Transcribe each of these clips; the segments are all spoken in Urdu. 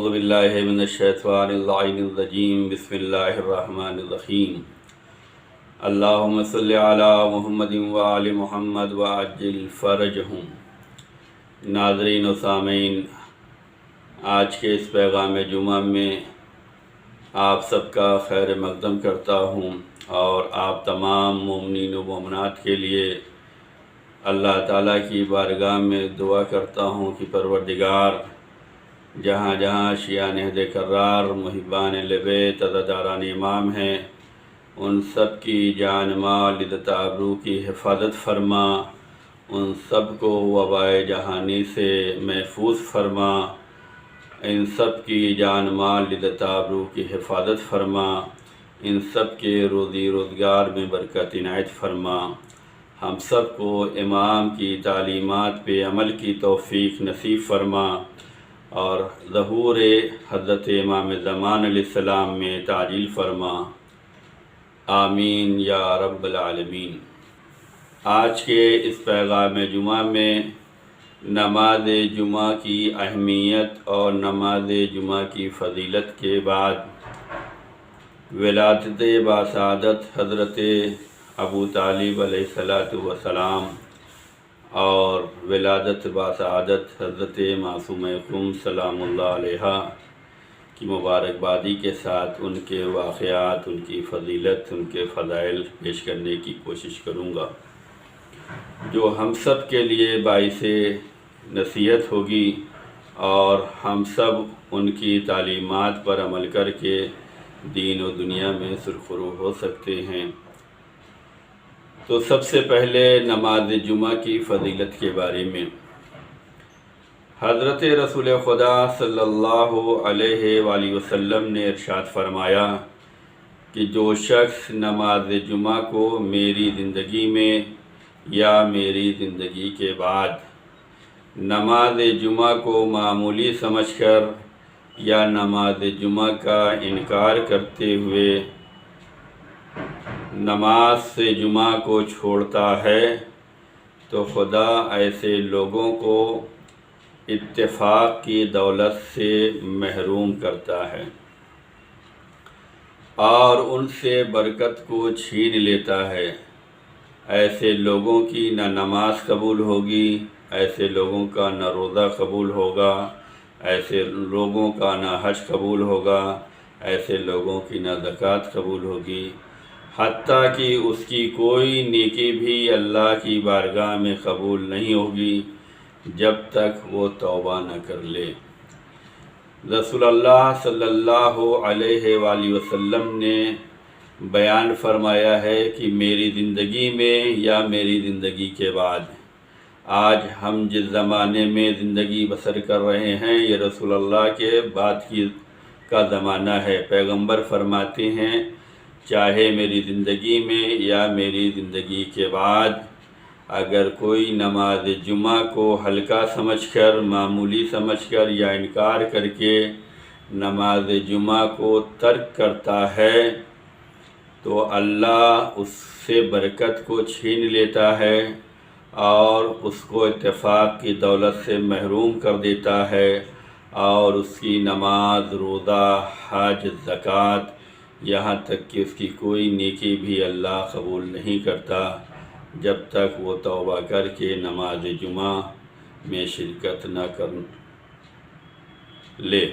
اعوذ باللہ من الشیطان اللعین الرجیم بسم اللہ الرحمن الرحیم اللہم صلی علی محمد وآل محمد وعجل فرجہم۔ ناظرین و سامعین، آج کے اس پیغام جمعہ میں آپ سب کا خیر مقدم کرتا ہوں اور آپ تمام مومنین و مومنات کے لیے اللہ تعالیٰ کی بارگاہ میں دعا کرتا ہوں کہ پروردگار جہاں جہاں شیعہ نہج کرار، محبان اہل بیت، عزاداران امام ہیں، ان سب کی جان مال عزت آبرو کی حفاظت فرما، ان سب کو وبائے جہانی سے محفوظ فرما، ان سب کی جان مال عزت آبرو کی حفاظت فرما، ان سب کے روزی روزگار میں برکت عنایت فرما، ہم سب کو امام کی تعلیمات پہ عمل کی توفیق نصیب فرما اور ظہور حضرت امام زمان علیہ السلام میں تعجیل فرما، آمین یا رب العالمین۔ آج کے اس پیغام جمعہ میں نماز جمعہ کی اہمیت اور نماز جمعہ کی فضیلت کے بعد ولادت باسعادت حضرت ابو طالب علیہ السلام اور ولادت باسعادت حضرت معصوم قم سلام اللہ علیہ کی مبارکبادی کے ساتھ ان کے واقعات، ان کی فضیلت، ان کے فضائل پیش کرنے کی کوشش کروں گا، جو ہم سب کے لیے باعث نصیحت ہوگی اور ہم سب ان کی تعلیمات پر عمل کر کے دین و دنیا میں سرخرو ہو سکتے ہیں۔ تو سب سے پہلے نماز جمعہ کی فضیلت کے بارے میں حضرت رسول خدا صلی اللہ علیہ وآلہ وسلم نے ارشاد فرمایا کہ جو شخص نماز جمعہ کو میری زندگی میں یا میری زندگی کے بعد نماز جمعہ کو معمولی سمجھ کر یا نماز جمعہ کا انکار کرتے ہوئے نماز سے جمعہ کو چھوڑتا ہے تو خدا ایسے لوگوں کو اتفاق کی دولت سے محروم کرتا ہے اور ان سے برکت کو چھین لیتا ہے۔ ایسے لوگوں کی نہ نماز قبول ہوگی، ایسے لوگوں کا نہ روزہ قبول ہوگا، ایسے لوگوں کا نہ حج قبول ہوگا، ایسے لوگوں کی نہ زکوٰۃ قبول ہوگی، حتیٰ کہ اس کی کوئی نیکی بھی اللہ کی بارگاہ میں قبول نہیں ہوگی جب تک وہ توبہ نہ کر لے۔ رسول اللہ صلی اللہ علیہ وآلہ وسلم نے بیان فرمایا ہے کہ میری زندگی میں یا میری زندگی کے بعد، آج ہم جس زمانے میں زندگی بسر کر رہے ہیں یہ رسول اللہ کے بعد کا زمانہ ہے۔ پیغمبر فرماتے ہیں چاہے میری زندگی میں یا میری زندگی کے بعد اگر کوئی نماز جمعہ کو ہلکا سمجھ کر، معمولی سمجھ کر یا انکار کر کے نماز جمعہ کو ترک کرتا ہے تو اللہ اس سے برکت کو چھین لیتا ہے اور اس کو اتفاق کی دولت سے محروم کر دیتا ہے اور اس کی نماز، روزہ، حج، زکوٰۃ، یہاں تک کہ اس کی کوئی نیکی بھی اللہ قبول نہیں کرتا جب تک وہ توبہ کر کے نماز جمعہ میں شرکت نہ کر لے۔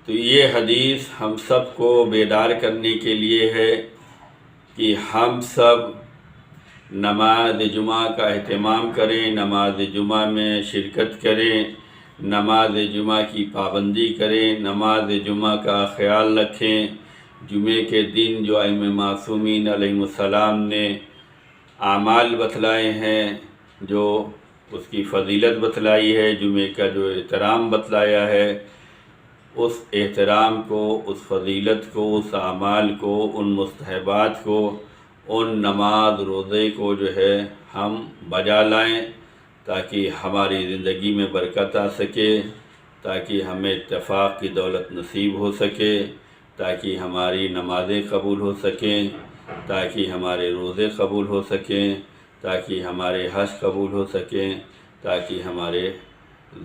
تو یہ حدیث ہم سب کو بیدار کرنے کے لیے ہے کہ ہم سب نماز جمعہ کا اہتمام کریں، نماز جمعہ میں شرکت کریں، نماز جمعہ کی پابندی کریں، نماز جمعہ کا خیال رکھیں۔ جمعے کے دن جو ائمہ معصومین علیہ السلام نے اعمال بتلائے ہیں، جو اس کی فضیلت بتلائی ہے، جمعے کا جو احترام بتلایا ہے، اس احترام کو، اس فضیلت کو، اس اعمال کو، ان مستحبات کو، ان نماز روزے کو جو ہے ہم بجا لائیں تاکہ ہماری زندگی میں برکت آ سکے، تاکہ ہمیں اتفاق کی دولت نصیب ہو سکے، تاکہ ہماری نمازیں قبول ہو سکیں، تاکہ ہمارے روزے قبول ہو سکیں، تاکہ ہمارے حج قبول ہو سکیں، تاکہ ہمارے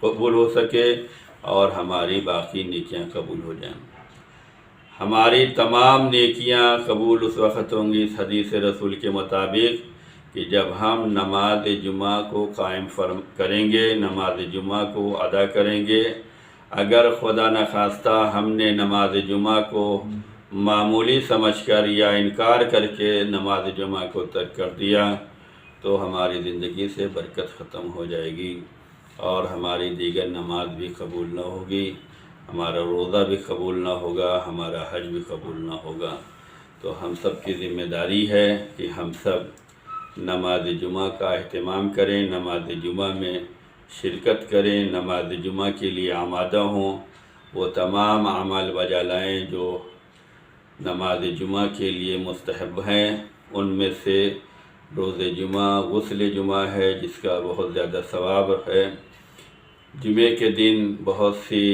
قبول ہو سکے اور ہماری باقی نیکیاں قبول ہو جائیں۔ ہماری تمام نیکیاں قبول اس وقت ہوں گی اس حدیث رسول کے مطابق کہ جب ہم نماز جمعہ کو قائم کریں گے، نماز جمعہ کو ادا کریں گے۔ اگر خدا نخواستہ ہم نے نماز جمعہ کو معمولی سمجھ کر یا انکار کر کے نماز جمعہ کو ترک کر دیا تو ہماری زندگی سے برکت ختم ہو جائے گی اور ہماری دیگر نماز بھی قبول نہ ہوگی، ہمارا روزہ بھی قبول نہ ہوگا، ہمارا حج بھی قبول نہ ہوگا۔ تو ہم سب کی ذمہ داری ہے کہ ہم سب نماز جمعہ کا اہتمام کریں، نماز جمعہ میں شرکت کریں، نماز جمعہ کے لیے آمادہ ہوں، وہ تمام اعمال بجا لائیں جو نماز جمعہ کے لیے مستحب ہیں۔ ان میں سے روز جمعہ غسل جمعہ ہے جس کا بہت زیادہ ثواب ہے۔ جمعے کے دن بہت سی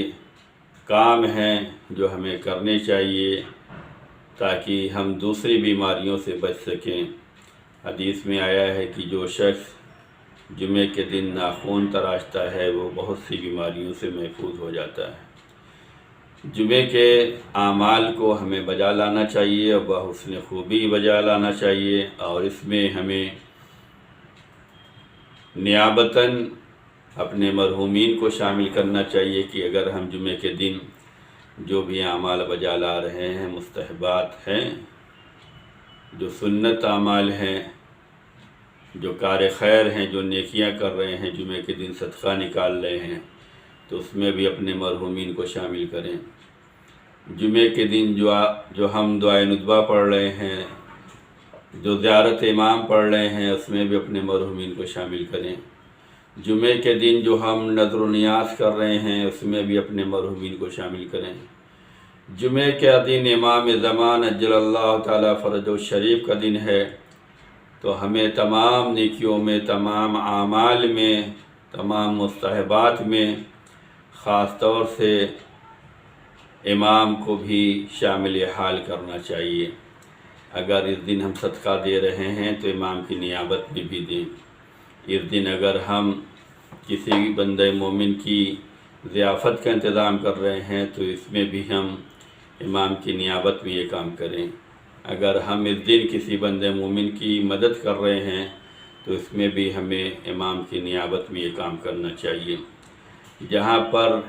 کام ہیں جو ہمیں کرنے چاہیے تاکہ ہم دوسری بیماریوں سے بچ سکیں۔ حدیث میں آیا ہے کہ جو شخص جمعے کے دن ناخن تراشتا ہے وہ بہت سی بیماریوں سے محفوظ ہو جاتا ہے۔ جمعے کے اعمال کو ہمیں بجا لانا چاہیے اور بحسن خوبی بجا لانا چاہیے، اور اس میں ہمیں نیابتاً اپنے مرحومین کو شامل کرنا چاہیے کہ اگر ہم جمعے کے دن جو بھی اعمال بجا لا رہے ہیں، مستحبات ہیں، جو سنت اعمال ہیں، جو کار خیر ہیں، جو نیکیاں کر رہے ہیں، جمعے کے دن صدقہ نکال رہے ہیں، تو اس میں بھی اپنے مرحومین کو شامل کریں۔ جمعے کے دن جو ہم دعائے ندبہ پڑھ رہے ہیں، جو زیارت امام پڑھ رہے ہیں، اس میں بھی اپنے مرحومین کو شامل کریں۔ جمعے کے دن جو ہم نذر و نیاز کر رہے ہیں اس میں بھی اپنے مرحومین کو شامل کریں۔ جمعے کے دن امام زمان عجل اللہ تعالیٰ فرجہ الشریف کا دن ہے، تو ہمیں تمام نیکیوں میں، تمام اعمال میں، تمام مستحبات میں خاص طور سے امام کو بھی شامل حال کرنا چاہیے۔ اگر اس دن ہم صدقہ دے رہے ہیں تو امام کی نیابت میں بھی دیں۔ اس دن اگر ہم کسی بندہ مومن کی ضیافت کا انتظام کر رہے ہیں تو اس میں بھی ہم امام کی نیابت میں یہ کام کریں۔ اگر ہم اس دن کسی بندہ مومن کی مدد کر رہے ہیں تو اس میں بھی ہمیں امام کی نیابت میں یہ کام کرنا چاہیے۔ جہاں پر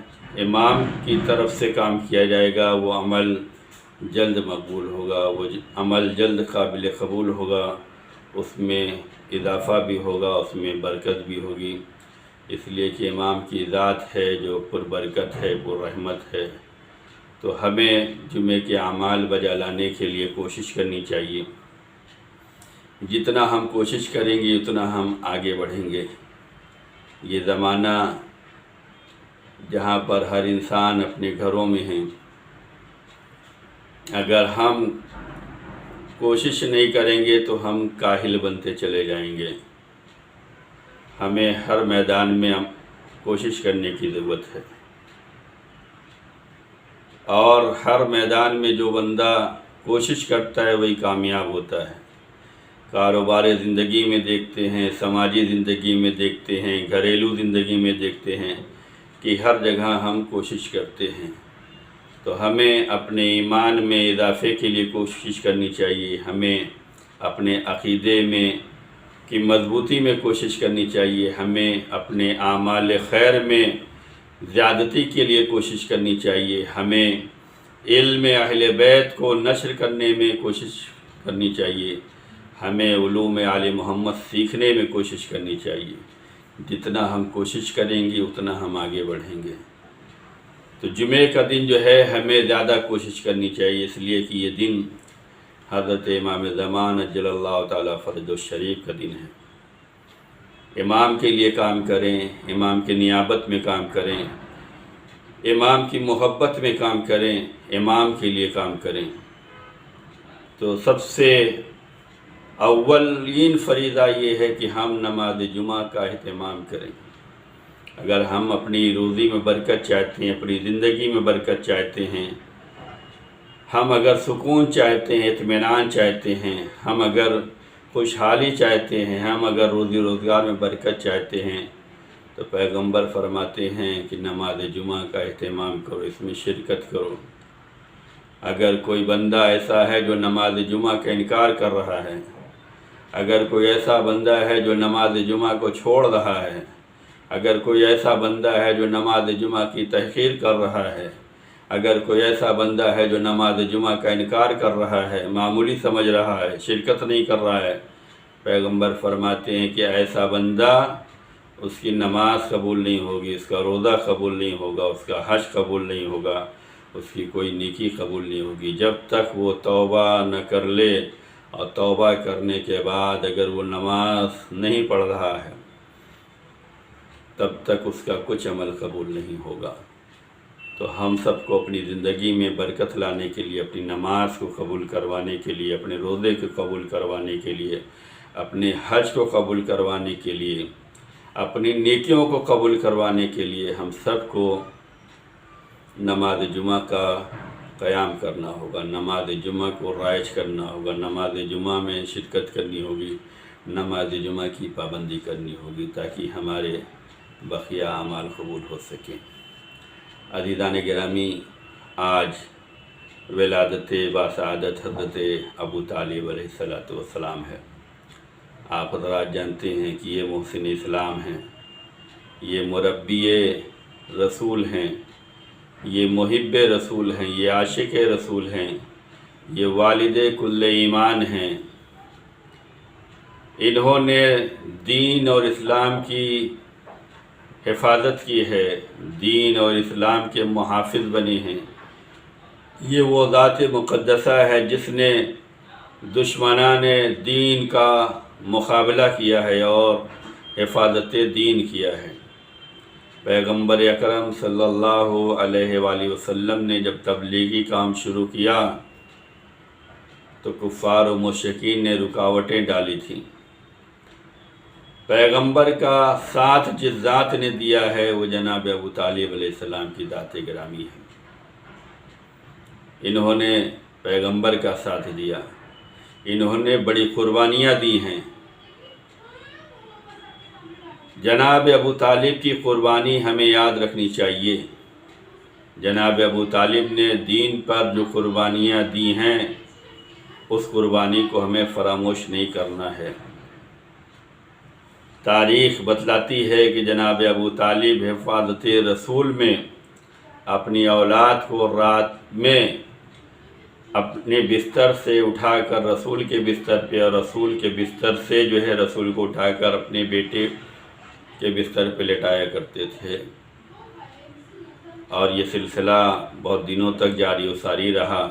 امام کی طرف سے کام کیا جائے گا وہ عمل جلد مقبول ہوگا، وہ عمل جلد قابل قبول ہوگا، اس میں اضافہ بھی ہوگا، اس میں برکت بھی ہوگی، اس لیے کہ امام کی ذات ہے جو پر برکت ہے، پر رحمت ہے۔ تو ہمیں جمعے کے اعمال بجا لانے کے لیے کوشش کرنی چاہیے۔ جتنا ہم کوشش کریں گے اتنا ہم آگے بڑھیں گے۔ یہ زمانہ جہاں پر ہر انسان اپنے گھروں میں ہیں، اگر ہم کوشش نہیں کریں گے تو ہم کاہل بنتے چلے جائیں گے۔ ہمیں ہر میدان میں کوشش کرنے کی ضرورت ہے، اور ہر میدان میں جو بندہ کوشش کرتا ہے وہی کامیاب ہوتا ہے۔ کاروبار زندگی میں دیکھتے ہیں، سماجی زندگی میں دیکھتے ہیں، گھریلو زندگی میں دیکھتے ہیں کہ ہر جگہ ہم کوشش کرتے ہیں۔ تو ہمیں اپنے ایمان میں اضافے کے لیے کوشش کرنی چاہیے، ہمیں اپنے عقیدے میں کی مضبوطی میں کوشش کرنی چاہیے، ہمیں اپنے اعمال خیر میں زیادتی کے لیے کوشش کرنی چاہیے، ہمیں علم اہل بیت کو نشر کرنے میں کوشش کرنی چاہیے، ہمیں علوم آل محمد سیکھنے میں کوشش کرنی چاہیے۔ جتنا ہم کوشش کریں گے اتنا ہم آگے بڑھیں گے۔ تو جمعے کا دن جو ہے ہمیں زیادہ کوشش کرنی چاہیے، اس لیے کہ یہ دن حضرت امام زمان عجل اللہ تعالیٰ فرجہ الشریف کا دن ہے۔ امام کے لیے کام کریں، امام کی نیابت میں کام کریں، امام کی محبت میں کام کریں، امام کے لیے کام کریں۔ تو سب سے اولین فریضہ یہ ہے کہ ہم نماز جمعہ کا اہتمام کریں۔ اگر ہم اپنی روزی میں برکت چاہتے ہیں، اپنی زندگی میں برکت چاہتے ہیں، ہم اگر سکون چاہتے ہیں، اطمینان چاہتے ہیں، ہم اگر خوشحالی چاہتے ہیں، ہم اگر روزی روزگار میں برکت چاہتے ہیں، تو پیغمبر فرماتے ہیں کہ نماز جمعہ کا اہتمام کرو، اس میں شرکت کرو۔ اگر کوئی بندہ ایسا ہے جو نماز جمعہ کا انکار کر رہا ہے، اگر کوئی ایسا بندہ ہے جو نماز جمعہ کو چھوڑ رہا ہے، اگر کوئی ایسا بندہ ہے جو نماز جمعہ کی تحقیر کر رہا ہے، اگر کوئی ایسا بندہ ہے جو نماز جمعہ کا انکار کر رہا ہے، معمولی سمجھ رہا ہے، شرکت نہیں کر رہا ہے، پیغمبر فرماتے ہیں کہ ایسا بندہ، اس کی نماز قبول نہیں ہوگی، اس کا روزہ قبول نہیں ہوگا، اس کا حج قبول نہیں ہوگا، اس کی کوئی نیکی قبول نہیں ہوگی، جب تک وہ توبہ نہ کر لے، اور توبہ کرنے کے بعد اگر وہ نماز نہیں پڑھ رہا ہے تب تک اس کا کچھ عمل قبول نہیں ہوگا۔ تو ہم سب کو اپنی زندگی میں برکت لانے کے لیے، اپنی نماز کو قبول کروانے کے لیے، اپنے روزے کو قبول کروانے کے لیے، اپنے حج کو قبول کروانے کے لیے، اپنی نیکیوں کو قبول کروانے کے لیے ہم سب کو نماز جمعہ کا قیام کرنا ہوگا، نماز جمعہ کو رائج کرنا ہوگا، نماز جمعہ میں شرکت کرنی ہوگی، نماز جمعہ کی پابندی کرنی ہوگی، تاکہ ہمارے بقیہ اعمال قبول ہو سکیں۔ عزیزان گرامی، آج ولادت باسعادت حضرت ابو طالب علیہ السلام ہے۔ آپ حضرات جانتے ہیں کہ یہ محسن اسلام ہیں، یہ مربی رسول ہیں، یہ محب رسول ہیں، یہ عاشق رسول ہیں، یہ والد کل ایمان ہیں۔ انہوں نے دین اور اسلام کی حفاظت کی ہے، دین اور اسلام کے محافظ بنے ہیں۔ یہ وہ ذات مقدسہ ہے جس نے دشمنان دین کا مقابلہ کیا ہے اور حفاظت دین کیا ہے۔ پیغمبر اکرم صلی اللہ علیہ وآلہ وسلم نے جب تبلیغی کام شروع کیا تو کفار و مشرکین نے رکاوٹیں ڈالی تھیں۔ پیغمبر کا ساتھ جس ذات نے دیا ہے وہ جناب ابو طالب علیہ السلام کی ذات گرامی ہے۔ انہوں نے پیغمبر کا ساتھ دیا، انہوں نے بڑی قربانیاں دی ہیں۔ جناب ابو طالب کی قربانی ہمیں یاد رکھنی چاہیے۔ جناب ابو طالب نے دین پر جو قربانیاں دی ہیں اس قربانی کو ہمیں فراموش نہیں کرنا ہے۔ تاریخ بتلاتی ہے کہ جناب ابو طالب حفاظت رسول میں اپنی اولاد کو رات میں اپنے بستر سے اٹھا کر رسول کے بستر پہ، اور رسول کے بستر سے جو ہے رسول کو اٹھا کر اپنے بیٹے کے بستر پہ لٹایا کرتے تھے، اور یہ سلسلہ بہت دنوں تک جاری و ساری رہا۔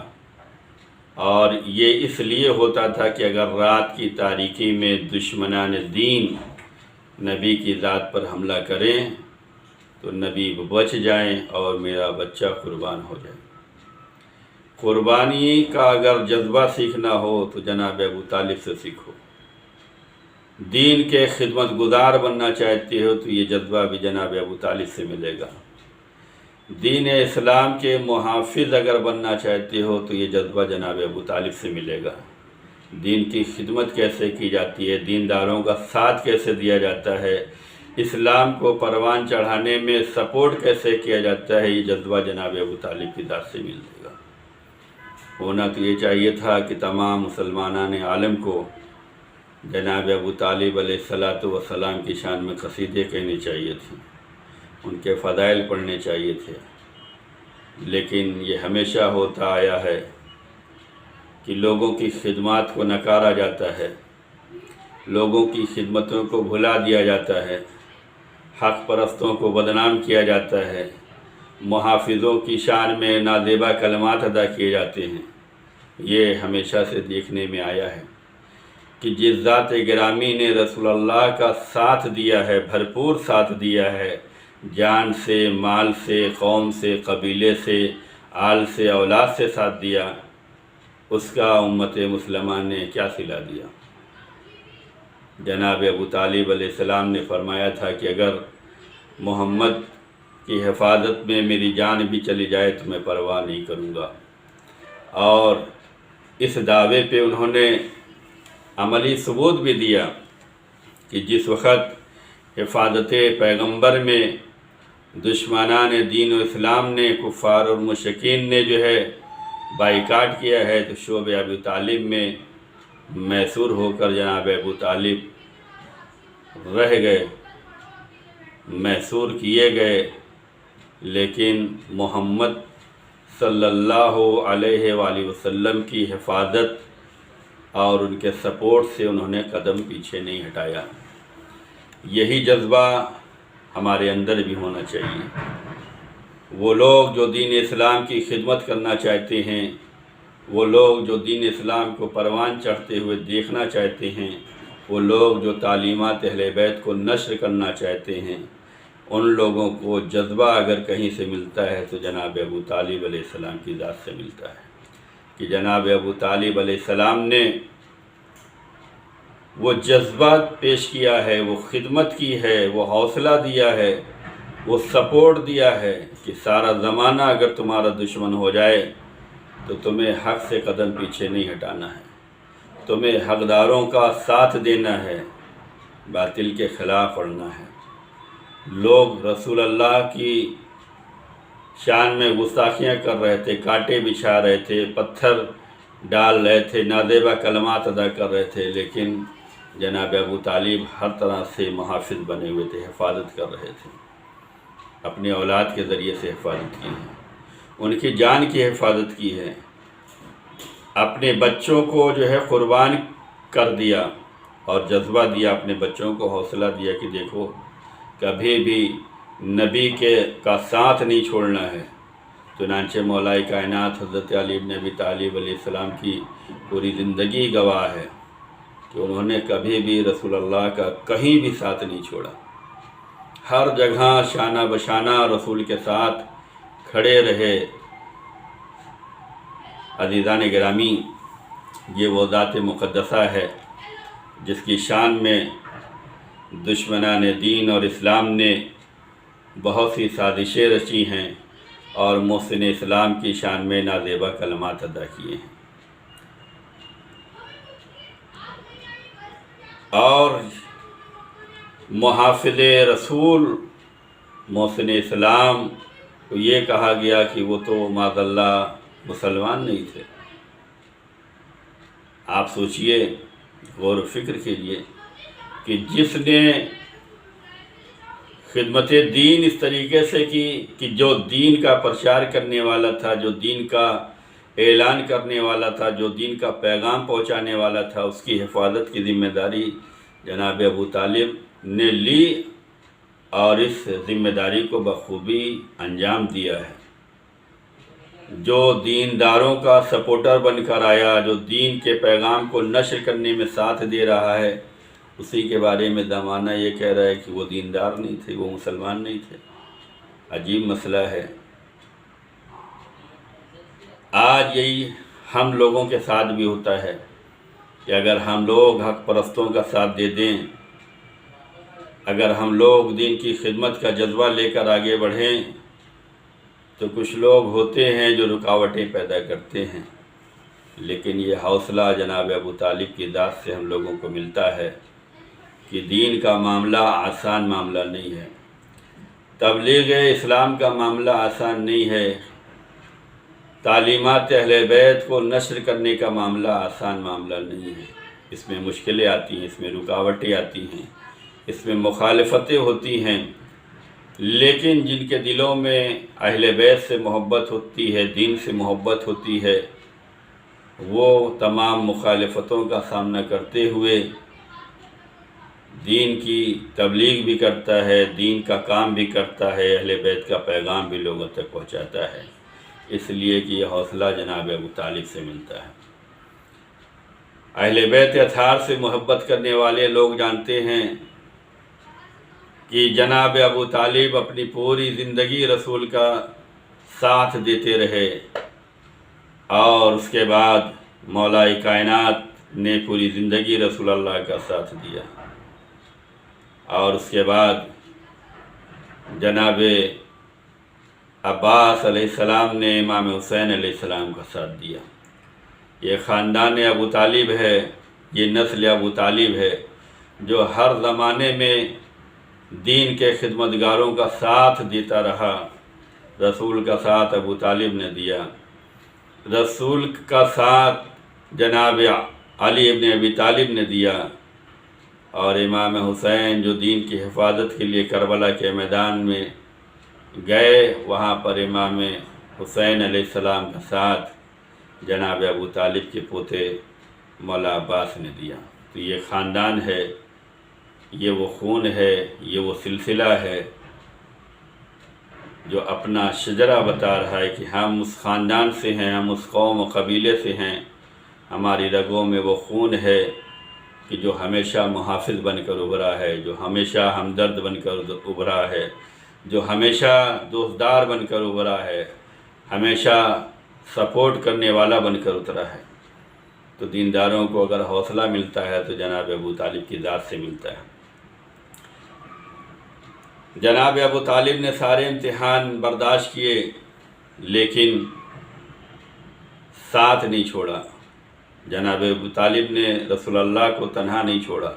اور یہ اس لیے ہوتا تھا کہ اگر رات کی تاریکی میں دشمنان دین نبی کی ذات پر حملہ کریں تو نبی بچ جائیں اور میرا بچہ قربان ہو جائے۔ قربانی کا اگر جذبہ سیکھنا ہو تو جناب ابو طالب سے سیکھو۔ دین کے خدمت گزار بننا چاہتے ہو تو یہ جذبہ بھی جناب ابو طالب سے ملے گا۔ دین اسلام کے محافظ اگر بننا چاہتے ہو تو یہ جذبہ جناب ابو طالب سے ملے گا۔ دین کی خدمت کیسے کی جاتی ہے، دینداروں کا ساتھ کیسے دیا جاتا ہے، اسلام کو پروان چڑھانے میں سپورٹ کیسے کیا جاتا ہے، یہ جذبہ جناب ابو طالب کی ذات سے ملے گا۔ ہونا تو یہ چاہیے تھا کہ تمام مسلمانان عالم کو جناب ابو طالب علیہ السلام کی شان میں قصیدے کہنے چاہیے تھے، ان کے فضائل پڑھنے چاہیے تھے، لیکن یہ ہمیشہ ہوتا آیا ہے کہ لوگوں کی خدمات کو نکارا جاتا ہے، لوگوں کی خدمتوں کو بھلا دیا جاتا ہے، حق پرستوں کو بدنام کیا جاتا ہے، محافظوں کی شان میں نازیبا کلمات ادا کیے جاتے ہیں۔ یہ ہمیشہ سے دیکھنے میں آیا ہے کہ جس ذات گرامی نے رسول اللہ کا ساتھ دیا ہے، بھرپور ساتھ دیا ہے، جان سے، مال سے، قوم سے، قبیلے سے، آل سے، اولاد سے ساتھ دیا، اس کا امت مسلمہ نے کیا صلہ دیا۔ جناب ابو طالب علیہ السلام نے فرمایا تھا کہ اگر محمد کی حفاظت میں میری جان بھی چلی جائے تو میں پرواہ نہیں کروں گا، اور اس دعوے پہ انہوں نے عملی ثبوت بھی دیا کہ جس وقت حفاظت پیغمبر میں دشمنان دین و اسلام نے، کفار اور مشرکین نے جو ہے بائیکاٹ کیا ہے، تو شعب ابو طالب میں میسور ہو کر جناب ابو طالب رہ گئے، میسور کیے گئے، لیکن محمد صلی اللہ علیہ وآلہ وسلم کی حفاظت اور ان کے سپورٹ سے انہوں نے قدم پیچھے نہیں ہٹایا۔ یہی جذبہ ہمارے اندر بھی ہونا چاہیے۔ وہ لوگ جو دین اسلام کی خدمت کرنا چاہتے ہیں، وہ لوگ جو دین اسلام کو پروان چڑھتے ہوئے دیکھنا چاہتے ہیں، وہ لوگ جو تعلیمات اہل بیت کو نشر کرنا چاہتے ہیں، ان لوگوں کو جذبہ اگر کہیں سے ملتا ہے تو جناب ابو طالب علیہ السلام کی ذات سے ملتا ہے، کہ جناب ابو طالب علیہ السلام نے وہ جذبہ پیش کیا ہے، وہ خدمت کی ہے، وہ حوصلہ دیا ہے، وہ سپورٹ دیا ہے کہ سارا زمانہ اگر تمہارا دشمن ہو جائے تو تمہیں حق سے قدم پیچھے نہیں ہٹانا ہے، تمہیں حقداروں کا ساتھ دینا ہے، باطل کے خلاف لڑنا ہے۔ لوگ رسول اللہ کی شان میں گستاخیاں کر رہے تھے، کانٹے بچھا رہے تھے، پتھر ڈال رہے تھے، نازیبا کلمات ادا کر رہے تھے، لیکن جناب ابو طالب ہر طرح سے محافظ بنے ہوئے تھے، حفاظت کر رہے تھے، اپنی اولاد کے ذریعے سے حفاظت کی ہے، ان کی جان کی حفاظت کی ہے، اپنے بچوں کو جو ہے قربان کر دیا اور جذبہ دیا، اپنے بچوں کو حوصلہ دیا کہ دیکھو کبھی بھی نبی کا ساتھ نہیں چھوڑنا ہے۔ چنانچہ مولا کائنات حضرت علی بن ابی طالب علیہ السلام کی پوری زندگی گواہ ہے کہ انہوں نے کبھی بھی رسول اللہ کا کہیں بھی ساتھ نہیں چھوڑا، ہر جگہ شانہ بشانہ رسول کے ساتھ کھڑے رہے۔ عزیزان گرامی، یہ وہ ذات مقدسہ ہے جس کی شان میں دشمنان دین اور اسلام نے بہت سی سازشیں رچی ہیں اور محسن اسلام کی شان میں نازیبا کلمات ادا کیے ہیں، اور محافظ رسول محسن اسلام کو یہ کہا گیا کہ وہ تو معاذ اللہ مسلمان نہیں تھے۔ آپ سوچئے، غور و فکر کیجئے کہ جس نے خدمت دین اس طریقے سے کی کہ جو دین کا پرچار کرنے والا تھا، جو دین کا اعلان کرنے والا تھا، جو دین کا پیغام پہنچانے والا تھا، اس کی حفاظت کی ذمہ داری جناب ابو طالب نے لی اور اس ذمہ داری کو بخوبی انجام دیا ہے۔ جو دینداروں کا سپورٹر بن کر آیا، جو دین کے پیغام کو نشر کرنے میں ساتھ دے رہا ہے، اسی کے بارے میں زمانہ یہ کہہ رہا ہے کہ وہ دیندار نہیں تھے، وہ مسلمان نہیں تھے۔ عجیب مسئلہ ہے۔ آج یہی ہم لوگوں کے ساتھ بھی ہوتا ہے کہ اگر ہم لوگ حق پرستوں کا ساتھ دے دیں، اگر ہم لوگ دین کی خدمت کا جذبہ لے کر آگے بڑھیں، تو کچھ لوگ ہوتے ہیں جو رکاوٹیں پیدا کرتے ہیں، لیکن یہ حوصلہ جناب ابو طالب کی ذات سے ہم لوگوں کو ملتا ہے کہ دین کا معاملہ آسان معاملہ نہیں ہے، تبلیغ اسلام کا معاملہ آسان نہیں ہے، تعلیمات اہل بیت کو نشر کرنے کا معاملہ آسان معاملہ نہیں ہے۔ اس میں مشکلیں آتی ہیں، اس میں رکاوٹیں آتی ہیں، اس میں مخالفتیں ہوتی ہیں، لیکن جن کے دلوں میں اہل بیت سے محبت ہوتی ہے، دین سے محبت ہوتی ہے، وہ تمام مخالفتوں کا سامنا کرتے ہوئے دین کی تبلیغ بھی کرتا ہے، دین کا کام بھی کرتا ہے، اہل بیت کا پیغام بھی لوگوں تک پہنچاتا ہے، اس لیے کہ یہ حوصلہ جناب ابو طالب سے ملتا ہے۔ اہل بیت اطہار سے محبت کرنے والے لوگ جانتے ہیں کہ جناب ابو طالب اپنی پوری زندگی رسول کا ساتھ دیتے رہے، اور اس کے بعد مولا کائنات نے پوری زندگی رسول اللہ کا ساتھ دیا، اور اس کے بعد جناب عباس علیہ السلام نے امام حسین علیہ السلام کا ساتھ دیا۔ یہ خاندان ابو طالب ہے، یہ نسل ابو طالب ہے جو ہر زمانے میں دین کے خدمتگاروں کا ساتھ دیتا رہا۔ رسول کا ساتھ ابو طالب نے دیا، رسول کا ساتھ جناب علی ابن ابی طالب نے دیا، اور امام حسین جو دین کی حفاظت کے لیے کربلا کے میدان میں گئے، وہاں پر امام حسین علیہ السلام کا ساتھ جناب ابو طالب کے پوتے مولا عباس نے دیا۔ تو یہ خاندان ہے، یہ وہ خون ہے، یہ وہ سلسلہ ہے جو اپنا شجرہ بتا رہا ہے کہ ہم اس خاندان سے ہیں، ہم اس قوم و قبیلے سے ہیں، ہماری رگوں میں وہ خون ہے کہ جو ہمیشہ محافظ بن کر ابھرا ہے، جو ہمیشہ ہمدرد بن کر ابھرا ہے، جو ہمیشہ دوستدار بن کر ابھرا ہے، ہمیشہ سپورٹ کرنے والا بن کر اترا ہے۔ تو دینداروں کو اگر حوصلہ ملتا ہے تو جناب ابو طالب کی ذات سے ملتا ہے۔ جناب ابو طالب نے سارے امتحان برداشت کیے، لیکن ساتھ نہیں چھوڑا۔ جناب ابو طالب نے رسول اللہ کو تنہا نہیں چھوڑا۔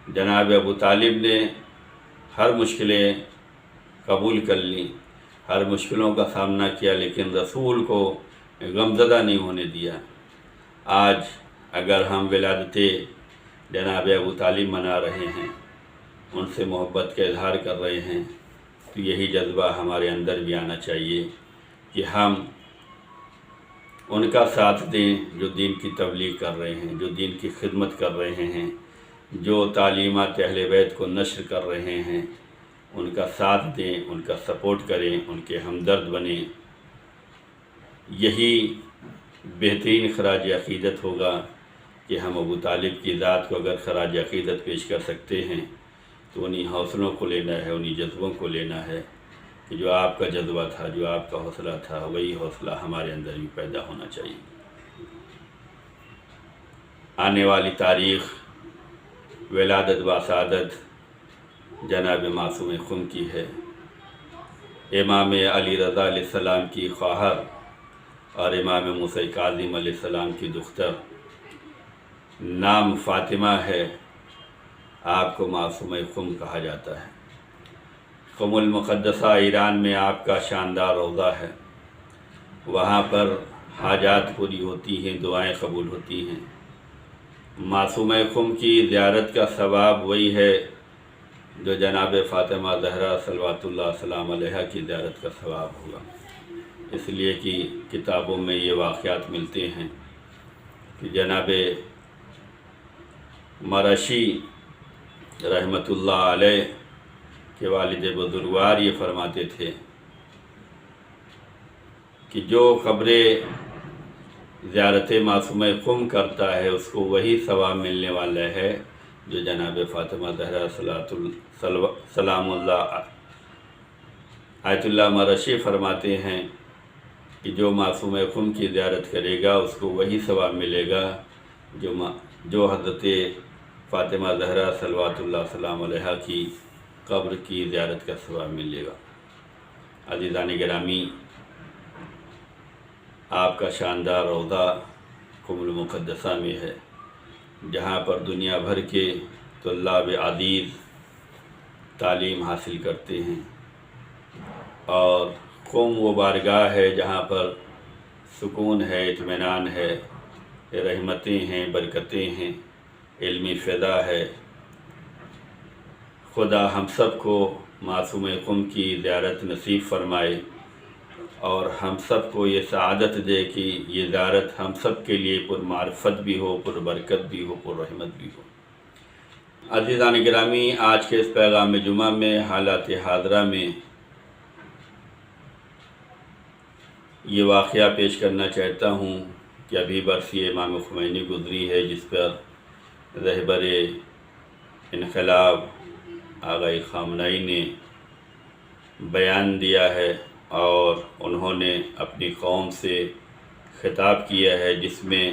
جناب ابو طالب نے ہر مشکلیں قبول کر لیں، ہر مشکلوں کا سامنا کیا، لیکن رسول کو غمزدہ نہیں ہونے دیا۔ آج اگر ہم ولادت جناب ابو طالب منا رہے ہیں، ان سے محبت کا اظہار کر رہے ہیں، تو یہی جذبہ ہمارے اندر بھی آنا چاہیے کہ ہم ان کا ساتھ دیں جو دین کی تبلیغ کر رہے ہیں، جو دین کی خدمت کر رہے ہیں، جو تعلیمات اہل بیت کو نشر کر رہے ہیں، ان کا ساتھ دیں، ان کا سپورٹ کریں، ان کے ہمدرد بنیں۔ یہی بہترین خراج عقیدت ہوگا کہ ہم ابو طالب کی ذات کو اگر خراج عقیدت پیش کر سکتے ہیں تو انہی حوصلوں کو لینا ہے، انہی جذبوں کو لینا ہے کہ جو آپ کا جذبہ تھا، جو آپ کا حوصلہ تھا، وہی حوصلہ ہمارے اندر بھی پیدا ہونا چاہیے۔ آنے والی تاریخ ولادت باسعادت جناب معصوم خم کی ہے، امام علی رضا علیہ السلام کی خواہر اور امام موسیٰ کاظم علیہ السلام کی دختر، نام فاطمہ ہے، آپ کو معصوم خم کہا جاتا ہے۔ قم المقدسہ ایران میں آپ کا شاندار روضہ ہے، وہاں پر حاجات پوری ہوتی ہیں، دعائیں قبول ہوتی ہیں۔ معصوم خم کی زیارت کا ثواب وہی ہے جو جناب فاطمہ زہرا صلوات اللہ سلام علیہا کی زیارت کا ثواب ہوگا، اس لیے کہ کتابوں میں یہ واقعات ملتے ہیں کہ جناب مرشی رحمۃ اللہ علیہ کے والد بزرگوار یہ فرماتے تھے کہ جو قبر زیارت معصوم خم کرتا ہے اس کو وہی ثواب ملنے والا ہے جو جناب فاطمہ زہرا سلام اللہ آیت اللہ مرشی فرماتے ہیں کہ جو معصوم خم کی زیارت کرے گا اس کو وہی ثواب ملے گا جو حضرت فاطمہ زہرا صلوات اللہ سلام علیہا کی قبر کی زیارت کا ثواب ملے گا۔ عزیزان گرامی، آپ کا شاندار روضہ قم المقدسہ میں ہے، جہاں پر دنیا بھر کے طلاب عزیز تعلیم حاصل کرتے ہیں، اور قم وہ بارگاہ ہے جہاں پر سکون ہے، اطمینان ہے، رحمتیں ہیں، برکتیں ہیں، علمی فضا ہے۔ خدا ہم سب کو معصوم قم کی زیارت نصیب فرمائے اور ہم سب کو یہ سعادت دے کہ یہ زیارت ہم سب کے لیے پر معرفت بھی ہو، پر برکت بھی ہو، پر رحمت بھی ہو۔ عزیزان گرامی، آج کے اس پیغام جمعہ میں حالات حاضرہ میں یہ واقعہ پیش کرنا چاہتا ہوں کہ ابھی برسی امام خمینی گزری ہے، جس پر رہبر انقلاب آغا خامنہئی نے بیان دیا ہے، اور انہوں نے اپنی قوم سے خطاب کیا ہے، جس میں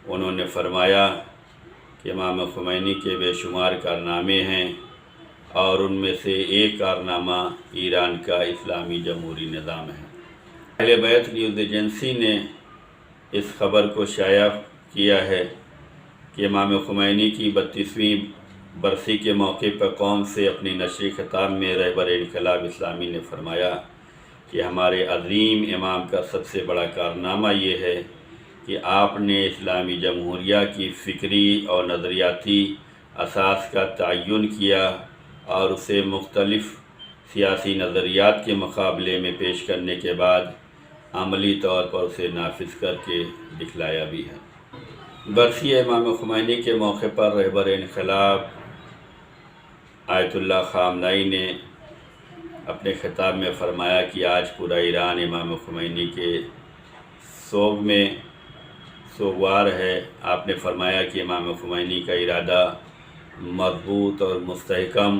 انہوں نے فرمایا کہ امام خمینی کے بے شمار کارنامے ہیں، اور ان میں سے ایک کارنامہ ایران کا اسلامی جمہوری نظام ہے۔ اہل بیت نیوز ایجنسی نے اس خبر کو شائع کیا ہے کہ امام خمینی کی 32ویں برسی کے موقع پر قوم سے اپنی نشری خطاب میں رہبر انقلاب اسلامی نے فرمایا کہ ہمارے عظیم امام کا سب سے بڑا کارنامہ یہ ہے کہ آپ نے اسلامی جمہوریہ کی فکری اور نظریاتی اساس کا تعین کیا اور اسے مختلف سیاسی نظریات کے مقابلے میں پیش کرنے کے بعد عملی طور پر اسے نافذ کر کے دکھلایا بھی ہے۔ برسی امام خمینی کے موقع پر رہبر انقلاب آیت اللہ خامنائی نے اپنے خطاب میں فرمایا کہ آج پورا ایران امام خمینی کے سوگ میں سوگوار ہے۔ آپ نے فرمایا کہ امام خمینی کا ارادہ مضبوط اور مستحکم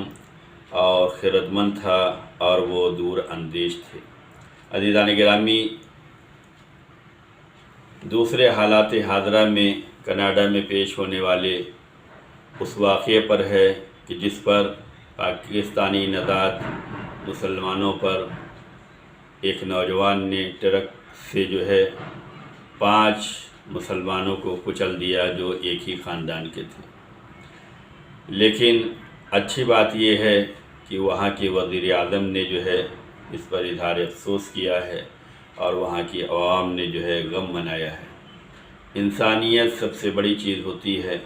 اور خردمند تھا اور وہ دور اندیش تھے۔ عزیزان گرامی، دوسرے حالات حاضرہ میں کینیڈا میں پیش ہونے والے اس واقعے پر ہے کہ جس پر پاکستانی نژاد مسلمانوں پر ایک نوجوان نے ٹرک سے 5 مسلمانوں کو کچل دیا جو ایک ہی خاندان کے تھے۔ لیکن اچھی بات یہ ہے کہ وہاں کے وزیر اعظم نے اس پر اظہار افسوس کیا ہے اور وہاں کی عوام نے غم منایا ہے۔ انسانیت سب سے بڑی چیز ہوتی ہے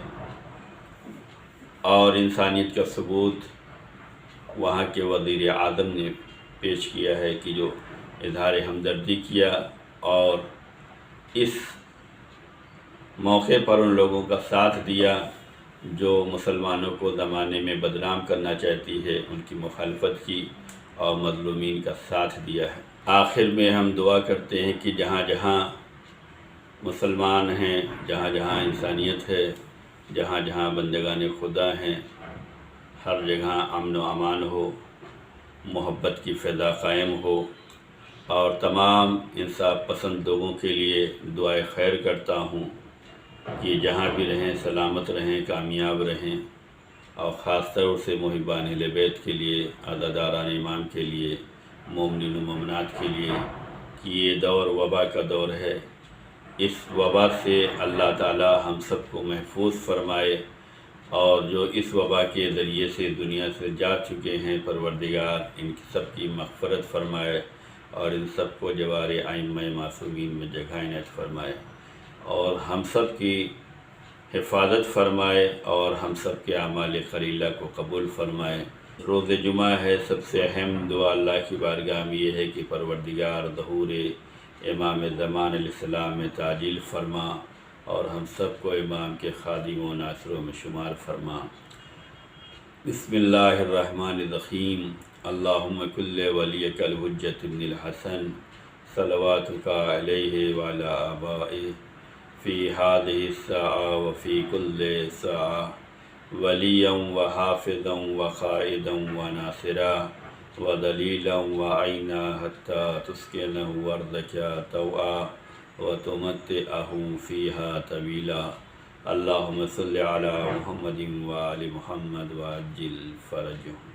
اور انسانیت کا ثبوت وہاں کے وزیر اعظم نے پیش کیا ہے کہ جو اظہار ہمدردی کیا اور اس موقع پر ان لوگوں کا ساتھ دیا جو مسلمانوں کو زمانے میں بدنام کرنا چاہتی ہے، ان کی مخالفت کی اور مظلومین کا ساتھ دیا ہے۔ آخر میں ہم دعا کرتے ہیں کہ جہاں جہاں مسلمان ہیں، جہاں جہاں انسانیت ہے، جہاں جہاں بندگان خدا ہیں، ہر جگہ امن و امان ہو، محبت کی فضا قائم ہو، اور تمام انصاف پسند لوگوں کے لیے دعائے خیر کرتا ہوں کہ جہاں بھی رہیں سلامت رہیں، کامیاب رہیں، اور خاص طور سے محبان اہل بیت کے لیے، عزاداران امام کے لیے، مومنین و مومنات کے لیے کہ یہ دور وبا کا دور ہے۔ اس وبا سے اللہ تعالی ہم سب کو محفوظ فرمائے، اور جو اس وبا کے ذریعے سے دنیا سے جا چکے ہیں پروردگار ان سب کی مغفرت فرمائے اور ان سب کو جوار ائمہ معصومین میں جگہ عنایت فرمائے اور ہم سب کی حفاظت فرمائے اور ہم سب کے اعمال خلیلہ کو قبول فرمائے۔ روز جمعہ ہے، سب سے اہم دعا اللہ کی بارگاہ میں یہ ہے کہ پروردگار ظہور امام زمان علیہ السلام میں تعجیل فرما اور ہم سب کو امام کے خادم و ناصروں میں شمار فرما۔ بسم اللہ الرحمن الرحیم۔ اللہم کل ولیک الحجۃ ابن الحسن صلواتک علیہ وعلی آبائہ فی ہذہ الساعہ وفی کل ساعہ ولیا وحافظا وقائدا وناصرا ودلیلا وعینا حتی تسکنہ ارضک طوعا وتمتعہ فیہا طویلا۔ اللہم صلی علی محمد وآل محمد وعجل فرجہ۔